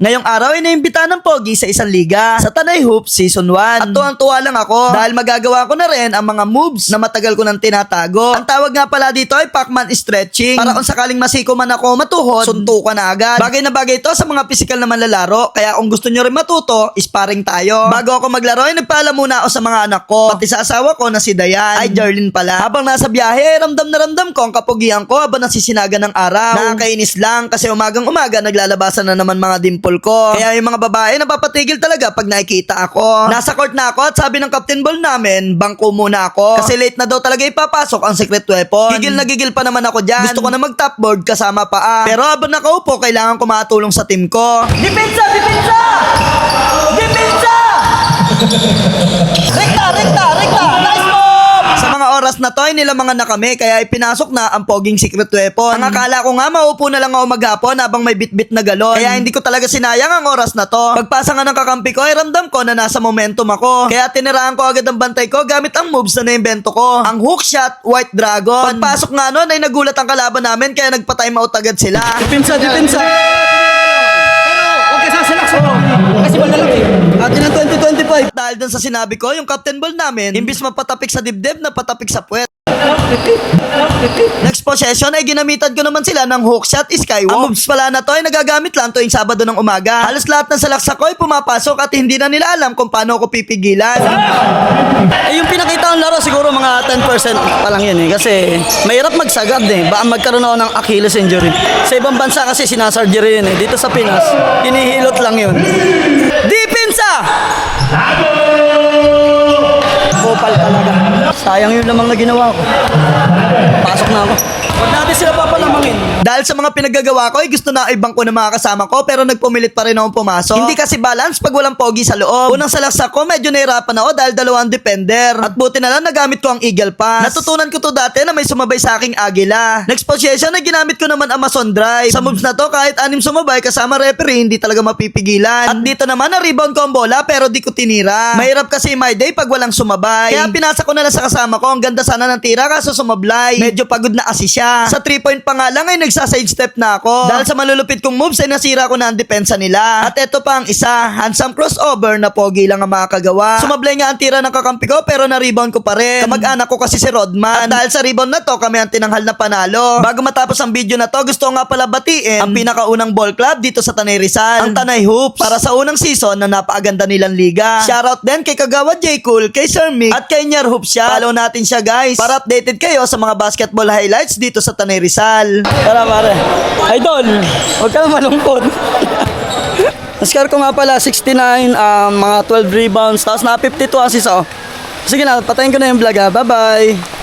Ngayong araw ay naimbita ng Pogi sa isang liga sa Tanay Hoops Season 1. At tuwang-tuwa lang ako dahil magagawa ko na rin ang mga moves na matagal ko nang tinatago. Ang tawag nga pala dito ay Pac-Man stretching. Para kung sakaling masiko man ako matuhod, suntukan na agad. Bagay na bagay ito sa mga physical na manlalaro. Kaya kung gusto nyo rin matuto, sparring tayo. Bago ako maglaro ay nagpaalam muna ako sa mga anak ko. Pati sa asawa ko na si Dayan. Ay, Jarlyn pala. Habang nasa biyahe, ramdam na ramdam ko ang kapugian ko habang nasisinaga ng araw. Nakakainis lang kasi umagang-umaga naglalabasan na naman mga dimple ko. Kaya yung mga babae napapatigil talaga pag nakikita ako. Nasa court na ako at sabi ng captain ball namin, bangko muna ako. Kasi late na daw talaga ipapasok ang secret weapon. Gigil na gigil pa naman ako dyan. Gusto ko na mag-top board kasama paa. Pero habang nakaupo, kailangan ko makatulong sa team ko. Depensa! Depensa! Depensa! Rekta! Rekta! Rekta! Nice move! Sa mga oras na to, ay nilamangan na kami kaya ipinasok na ang poging secret weapon. Ang akala ko nga maupo na lang ako maghapon habang may bit-bit na galon. Kaya hindi ko talaga sinayang ang oras na to. Pagpasa nga ng kakampi ko ay ramdam ko na nasa momentum ako. Kaya tiniraan ko agad ang bantay ko gamit ang moves na naimbento ko. Ang hook shot, white dragon. Pagpasok nga nun ay nagulat ang kalaban namin kaya nagpa-time out agad sila. Depensa, depensa. Pero, okay sa selaks mo. Kasi malalaki. Atin ang 2025. Dahil dun sa sinabi ko, yung captain ball namin, imbis mapatapik sa dibdib, napatapik sa puwet. Next possession ay ginamitan ko naman sila ng hook shot, skywalk. Ang moves pala na to ay nagagamit lang tuwing Sabado ng umaga. Halos lahat ng salaksak ko ay pumapasok at hindi na nila alam kung paano ako pipigilan. Eh, yung pinakita ng laro siguro mga 10% pa lang yun eh. Kasi mahirap magsagad eh. Baka magkaroon ako ng Achilles injury. Sa ibang bansa kasi sinasurgery yun eh. Dito sa Pinas, hinihilot lang yun. Depensa! Kopal talaga. Sayang yun lamang na ginawa ko. Pasok na ako. Huwag natin sila papalamangin. Dahil sa mga pinaggagawa ko, ay gusto na ibang ko ng mga kasama ko pero nagpumilit pa rin akong pumasok. Hindi kasi balance pag walang pogi sa loob. Unang salaksak ko, medyo nahirapan ako dahil dalawang defender. At buti na lang nagamit ko ang eagle pass. Natutunan ko to dati na may sumabay sa aking agila. Next position na ginamit ko naman Amazon drive. Sa moves na to, kahit 6 sumabay kasama referee, hindi talaga mapipigilan. At dito naman, na-rebound ko ang bola pero di ko tinira. Mahirap kasi my day pag walang sumabay. Kaya pinasa ko na lang sa kasama ko. Ang ganda sana ng tira kaso sumablay. Medyo pagod na kasi siya. Sa 3-point pa nga lang ay nagsa-side step na ako. Dahil sa malulupit kong moves ay nasira ko na ang depensa nila. At eto pa ang isa, handsome crossover na pogi lang ang makakagawa. Sumablay nga ang tira ng kakampi ko pero na-rebound ko pa rin. Kamag-anak ko kasi si Rodman. At dahil sa rebound na to, kami ang tinanghal na panalo. Bago matapos ang video na to, gusto ko nga pala batiin ang pinakaunang ball club dito sa Tanay Rizal, ang Tanay Hoops, para sa unang season na napakaganda nilang liga. Shoutout din kay Kagawa J. Cool, kay Sir Mick, at kay Nyar Hoops siya. Follow natin siya guys para updated kayo sa mga basketball highlights dito sa Tanay Rizal. Tara pare. Idol, huwag ka na malungkot. Naskar ko nga pala 69, mga 12 rebounds, tapos na 52 assists ako. Sige na, patayin ko na yung vlog ha. Bye-bye.